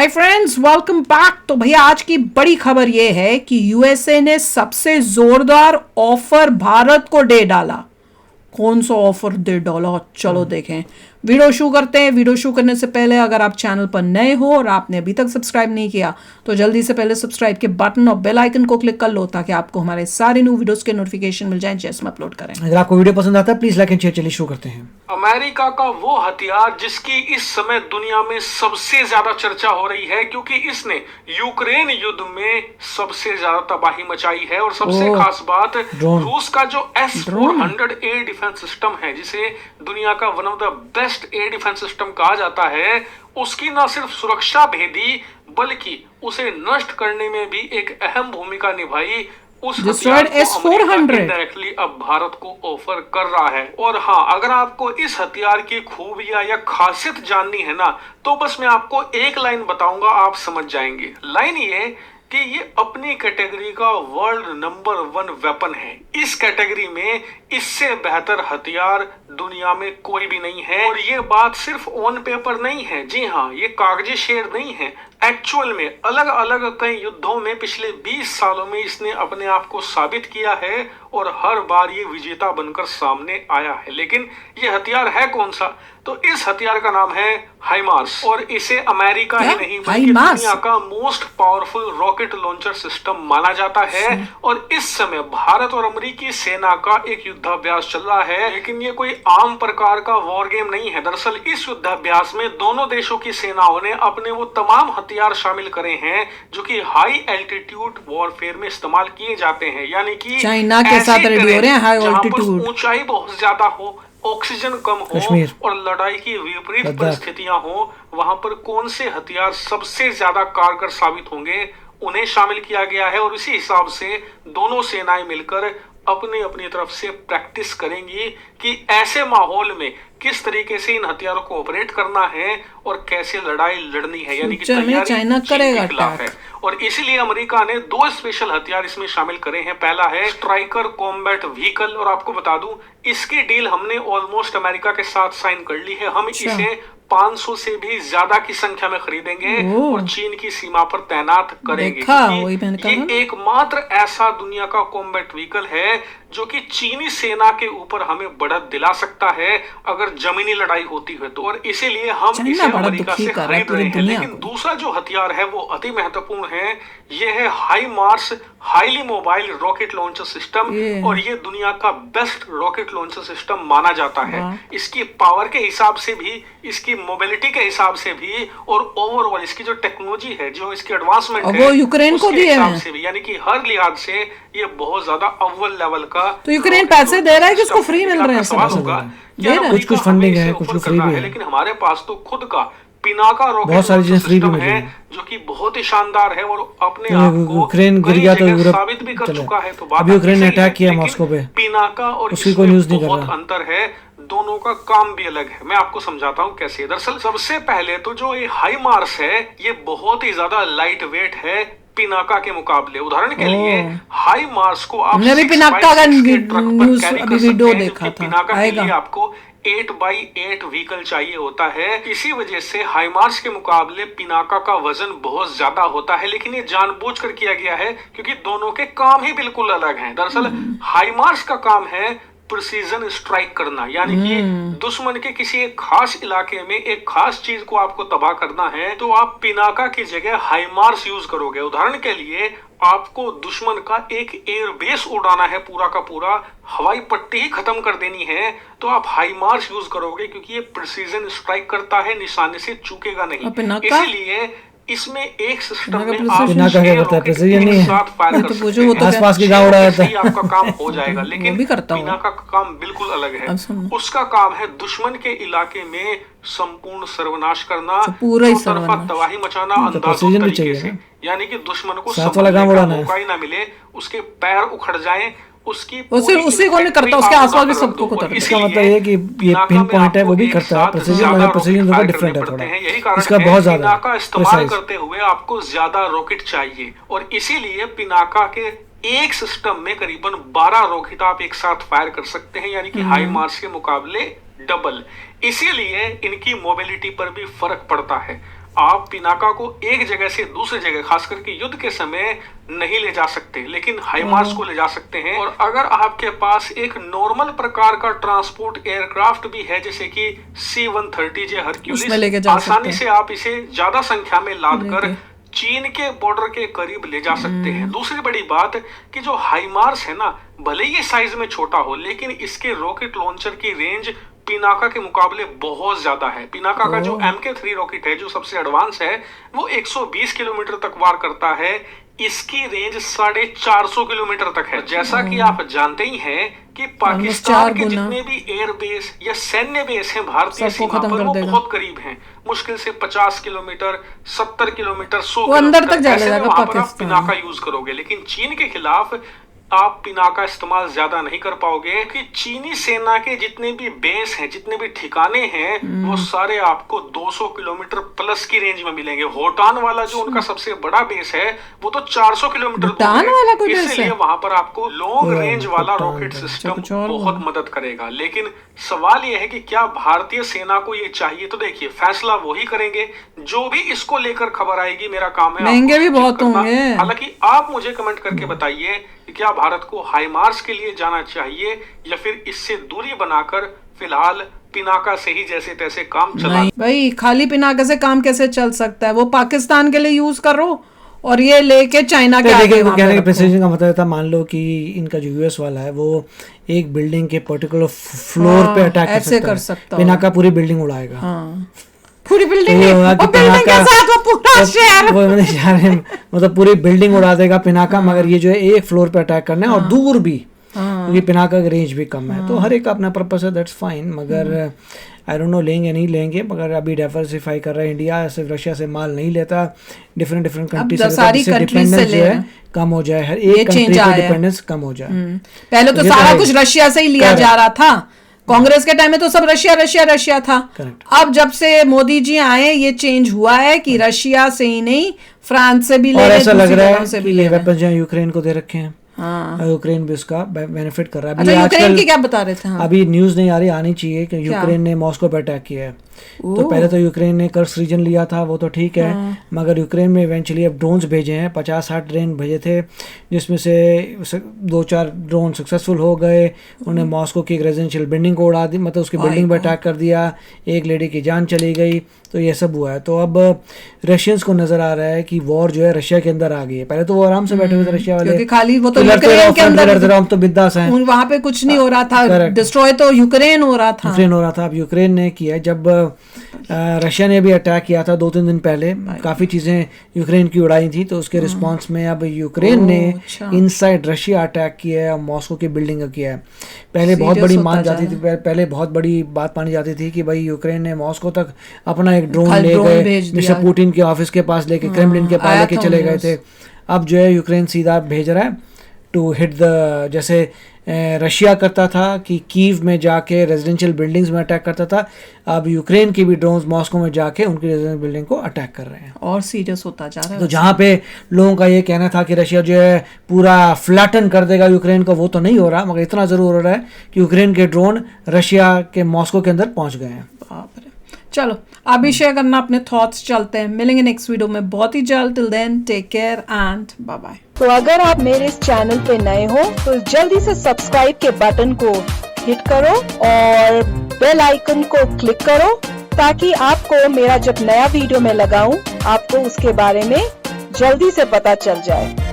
Hi friends, welcome back. तो भैया आज की बड़ी खबर ये है कि यूएसए ने सबसे जोरदार ऑफर भारत को दे डाला। कौन सा ऑफर दे डाला, चलो देखें। वीडियो शुरू करते हैं। वीडियो शुरू करने से पहले अगर आप चैनल पर नए हो और आपने अभी तक सब्सक्राइब नहीं किया तो जल्दी से पहले सब्सक्राइब के बटन और बेल आइकन को क्लिक कर लो ताकि आपको हमारे सारे न्यू वीडियोस के नोटिफिकेशन मिल जाएं जैसे हम अपलोड करें। अगर आपको वीडियो पसंद आता है प्लीज लाइक एंड शेयर। चलिए शुरू करते हैं। अमेरिका का वो हथियार जिसकी इस समय दुनिया में सबसे ज्यादा चर्चा हो रही है क्योंकि इसने यूक्रेन युद्ध में सबसे ज्यादा तबाही मचाई है। और सबसे खास बात, रूस का जो S-400 एयर डिफेंस सिस्टम है, जिसे दुनिया का one of the best air defence system कहा जाता है, उसकी न सिर्फ सुरक्षा भेदी बल्कि उसे नष्ट करने में भी एक अहम भूमिका निभाई। उस हथियार को अमेरिका डायरेक्टली अब भारत को ऑफर कर रहा है। और हाँ, अगर आपको इस हथियार की खूबियां या खासियत जाननी है ना, तो बस मैं आपको एक लाइन बताऊंगा, आप समझ जाएंगे। लाइन ये कि ये अपनी कैटेगरी का वर्ल्ड नंबर 1 वेपन है। इस कैटेगरी में इससे बेहतर हथियार दुनिया में कोई भी नहीं है। और ये बात सिर्फ ऑन पेपर नहीं है, जी हाँ, ये कागजी शेर नहीं है। एक्चुअल में अलग अलग कई युद्धों में पिछले 20 सालों में इसने अपने आप को साबित किया है और हर बार ये विजेता बनकर सामने आया है। लेकिन ये हथियार है कौन सा? तो इस हथियार का नाम है हाइमार्स। और इसे अमेरिका ही नहीं बल्कि दुनिया का most powerful rocket launcher system माना जाता है। और इस समय भारत और अमेरिकी सेना का एक युद्धाभ्यास चल रहा है। लेकिन ये कोई आम प्रकार का वॉर गेम नहीं है। दरअसल इस युद्धाभ्यास में दोनों देशों की सेनाओं ने अपने वो तमाम हथियार शामिल करे हैं जो कि हाई एल्टीट्यूड वॉरफेयर में इस्तेमाल किए जाते हैं। यानी कि चाइना के साथ रेडी हो रहे हैं हाई एल्टीट्यूड, ऊंचाई बहुत ज्यादा हो, ऑक्सीजन कम हो और लड़ाई की विपरीत परिस्थितियां हो, वहां पर कौन से हथियार सबसे ज्यादा कारगर साबित होंगे, उन्हें शामिल किया गया है। और इसी हिसाब से दोनों सेनाएं मिलकर अपनी अपनी तरफ से प्रैक्टिस करेंगी कि ऐसे माहौल में किस तरीके से इन हथियारों को ऑपरेट करना है और कैसे लड़ाई लड़नी है। यानी कि तैयारी चाइना करेगा खिलाफ है। और इसीलिए अमेरिका ने 2 स्पेशल हथियार इसमें शामिल करे हैं। पहला है स्ट्राइकर कॉम्बैट व्हीकल। और आपको बता दूं, इसकी डील हमने ऑलमोस्ट अमेरिका के साथ साइन कर ली है। हम इसे 500 से भी ज्यादा की संख्या में खरीदेंगे और चीन की सीमा पर तैनात करेंगे। ये एकमात्र ऐसा दुनिया का कॉम्बैट व्हीकल है जो कि चीनी सेना के ऊपर हमें बढ़त दिला सकता है अगर जमीनी लड़ाई होती है तो। और इसीलिए हम इसे अमेरिका से खरीद रहे हैं। लेकिन दूसरा जो हथियार है वो अति महत्वपूर्ण है। ये है HIMARS highly mobile rocket launcher system. और ये दुनिया का बेस्ट रॉकेट लॉन्चर सिस्टम माना जाता है। इसकी पावर के हिसाब से भी, इसकी मोबिलिटी के हिसाब से भी और ओवरऑल इसकी जो टेक्नोलॉजी है, जो इसकी एडवांसमेंट है, वो यूक्रेन को दिए हिसाब से भी, यानी कि हर लिहाज से ये बहुत ज्यादा अव्वल लेवल का। तो यूक्रेन पैसे दे रहा है कि इसको फ्री मिल रहे हैं? सवाल होगा कुछ फंडिंग है, कुछ फ्री भी है। लेकिन हमारे पास तो खुद का पिनाका रॉकेट बहुत सारी चीजें फ्री भी मिल रही है जो कि बहुत ही शानदार है और अपने आप को यूक्रेन गिर गया तो यूरोप साबित भी कर चुका है। तो अभी यूक्रेन ने अटैक किया मॉस्को पे, पिनाका और उसकी कोई न्यूज़ नहीं कर बहुत रहा। अंतर है, दोनों का काम भी अलग है। मैं आपको समझाता हूँ कैसे। दरअसल सबसे पहले तो जो ये हाइमार्स है ये बहुत ही ज्यादा लाइट वेट है पिनाका के मुकाबले। उदाहरण के लिए हाइमार्स को आप पिनाका का न्यूज़ अभी वीडियो देखा था। पिनाका के लिए आपको 8x8 व्हीकल चाहिए होता है। इसी वजह से हाइमार्स के मुकाबले पिनाका का वजन बहुत ज्यादा होता है। लेकिन ये जानबूझकर किया गया है क्योंकि दोनों के काम ही बिल्कुल अलग हैं। दरअसल हाइमार्स का काम है प्रिसीजन स्ट्राइक करना, यानी कि दुश्मन के किसी एक खास इलाके में एक खास चीज को आपको तबाह करना है तो आप पिनाका की जगह हाइमार्स यूज करोगे। उदाहरण के लिए आपको दुश्मन का एक एयर बेस उड़ाना है, पूरा का पूरा हवाई पट्टी ही खत्म कर देनी है, तो आप हाइमार्स यूज करोगे क्योंकि ये प्रिसीजन स्ट्राइक करता है, निशाने से चूकेगा नहीं। इसीलिए इसमें एक सिस्टम में आप आसपास के गाँव आपका काम हो जाएगा। लेकिन पिनाका का काम बिल्कुल अलग है। उसका काम है दुश्मन के इलाके में संपूर्ण सर्वनाश करना, तरफा तबाही मचाना अंधाधुंध तरीके से। यानी कि दुश्मन को मौका ही ना मिले, उसके पैर उखड़ जाएं, उसी को नहीं करता, उसके आसपास भी सबको करता है। इसका मतलब ये कि ये पिन पॉइंट है वो भी करता है। प्रिसीजन थोड़ा डिफरेंट है थोड़ा। यही कारण इसका बहुत ज्यादा पिनाका इस्तेमाल करते हुए आपको ज्यादा रॉकेट चाहिए और इसीलिए पिनाका के एक सिस्टम में करीबन 12 रॉकेट आप एक साथ फायर कर सकते हैं, यानी कि हाइमार्स के मुकाबले डबल। इसीलिए इनकी मोबिलिटी पर भी फर्क पड़ता है। आप पिनाका को एक जगह से दूसरी जगह, खास करके युद्ध के समय, नहीं ले जा सकते, लेकिन हाइमार्स को ले जा सकते हैं। और अगर आपके पास एक नॉर्मल प्रकार का ट्रांसपोर्ट एयरक्राफ्ट भी है, जैसे कि C-130J हरक्यूलिस, आसानी से आप इसे ज्यादा संख्या में लादकर चीन के बॉर्डर के करीब ले जा सकते हैं। दूसरी बड़ी बात कि जो हाइमार्स है ना, भले ये साइज में छोटा हो, लेकिन इसके रॉकेट लॉन्चर की रेंज पिनाका के मुकाबले बहुत ज्यादा है। पिनाका का जो MK3 रॉकेट है, जो सबसे एडवांस है, वो 120 किलोमीटर तक वार करता है। इसकी रेंज 450 किलोमीटर तक है। जैसा कि आप जानते ही हैं कि पाकिस्तान के जितने भी एयरबेस या सैन्य बेस हैं भारतीय सीमा पर, वो बहुत करीब हैं। मुश्किल से 50 किलोमीटर, 70 किलोमीटर, 100 किलोमीटर, ऐसे में वहां पर आप पिनाका यूज करोगे। लेकिन चीन के खिलाफ आप पिनाका इस्तेमाल ज्यादा नहीं कर पाओगे कि चीनी सेना के जितने भी बेस हैं, जितने भी ठिकाने हैं, वो सारे आपको 200 किलोमीटर प्लस की रेंज में मिलेंगे। होटान वाला जो उनका सबसे बड़ा बेस है, वो तो 400 किलोमीटर दूर है। इसलिए वहां पर आपको लॉन्ग रेंज वाला रॉकेट सिस्टम बहुत मदद करेगा। लेकिन सवाल यह है कि क्या भारतीय सेना को ये चाहिए? तो देखिए, फैसला वही करेंगे जो भी इसको लेकर खबर आएगी। मेरा काम है महंगे भी बहुत होंगे। हालांकि आप मुझे कमेंट करके बताइए कि क्या भारत को हाइमार्स के लिए जाना चाहिए या फिर इससे दूरी बनाकर फिलहाल पिनाका से ही जैसे तैसे काम चला। भाई खाली पिनाका से काम कैसे चल सकता है? वो पाकिस्तान के लिए यूज करो और ये लेके चाइना के आगे कहने के प्रेसिडेंट का मतलब था, मान लो कि इनका जो यूएस वाला है वो एक बिल्डिंग के पर्टिकुलर फ्लोर पे अटैक ऐसे कर सकता है। पिनाका पूरी बिल्डिंग उड़ाएगा। पूरी बिल्डिंग के साथ वो पूरा शहर, मतलब पूरी बिल्डिंग उड़ा देगा पिनाका। मगर ये जो है एक फ्लोर पे अटैक करना है और दूर भी, क्योंकि पिनाका का रेंज भी कम है। तो हर एक का अपना पर्पस है, दैट्स फाइन। मगर आई डोंट नो लेंगे नहीं लेंगे। मगर अभी डाइवर्सिफाई कर रहा है इंडिया, सिर्फ रशिया से माल नहीं लेता, डिफरेंट कंट्री से, डिपेंडेंस जो है कम हो जाए, हर एक कंट्री पे डिपेंडेंस कम हो जाए। पहले तो सारा कुछ रशिया से ही लिया जा रहा था। कांग्रेस के टाइम में तो सब रशिया था। अब जब से मोदी जी आए, ये चेंज हुआ है कि रशिया से ही नहीं, फ्रांस से भी ले रहे हैं, ऐसा लग रहा है कि ये वेपन्स जो यूक्रेन को दे रखे हैं। यूक्रेन भी उसका बेनिफिट कर रहा है। अच्छा, यूक्रेन की क्या बता रहे थे? अभी न्यूज नहीं आ रही, आनी चाहिए कि यूक्रेन ने मॉस्को पे अटैक किया है। तो पहले तो यूक्रेन ने कर्स्क रीजन लिया था, वो तो ठीक है। मगर यूक्रेन में इवेंचुअली अब ड्रोन्स भेजे हैं, 50-60 ड्रोन भेजे थे, जिसमें से 2-4 ड्रोन सक्सेसफुल हो गए। उन्होंने मॉस्को की एक रेजिडेंशियल बिल्डिंग को उड़ा दी, मतलब उसकी बिल्डिंग पर अटैक कर दिया, एक लेडी की जान चली गई। तो ये सब हुआ है। तो अब रशियंस को नजर आ रहा है कि वॉर जो है रशिया के अंदर आ गई है। पहले तो वो आराम से बैठे हुए थे रशिया वाले, खाली वो तो यूक्रेन के अंदर, हम तो बिंदास हैं, वहां पे कुछ नहीं हो रहा था, डिस्ट्रॉय तो यूक्रेन हो रहा था। अब यूक्रेन ने किया, जब रशिया ने भी अटैक किया था 2-3 दिन पहले, काफी चीजें यूक्रेन की उड़ाई थी। तो उसके रिस्पांस में अब यूक्रेन ने इनसाइड रशिया अटैक किया है और मॉस्को की बिल्डिंग का किया है। पहले बहुत बड़ी मान जाती थी, पहले बहुत बड़ी बात मानी जाती थी कि भाई यूक्रेन ने मॉस्को तक अपना एक ड्रोन ले गए, मिस्टर पुतिन के ऑफिस के पास लेके, क्रेमलिन के पास लेके चले गए थे। अब जो है यूक्रेन सीधा भेज रहा है टू हिट द, जैसे रशिया करता था कि कीव में जाके रेजिडेंशियल बिल्डिंग्स में अटैक करता था, अब यूक्रेन की भी ड्रोन्स मॉस्को में जाके उनकी रेजिडेंशियल बिल्डिंग को अटैक कर रहे हैं और सीरियस होता जा रहा है। तो जहाँ पे लोगों का ये कहना था कि रशिया जो है पूरा फ्लैटन कर देगा यूक्रेन को, वो तो नहीं हो रहा। मगर इतना जरूर हो रहा है कि यूक्रेन के ड्रोन रशिया के मॉस्को के अंदर पहुंच गए हैं। चलो आप भी शेयर करना अपने थॉट्स। चलते हैं, मिलेंगे नेक्स्ट वीडियो में बहुत ही जल्द। Till then take care and bye bye. तो अगर आप मेरे इस चैनल पे नए हो तो जल्दी से सब्सक्राइब के बटन को हिट करो और बेल आइकन को क्लिक करो, ताकि आपको मेरा जब नया वीडियो मैं लगाऊं आपको उसके बारे में जल्दी से पता चल जाए।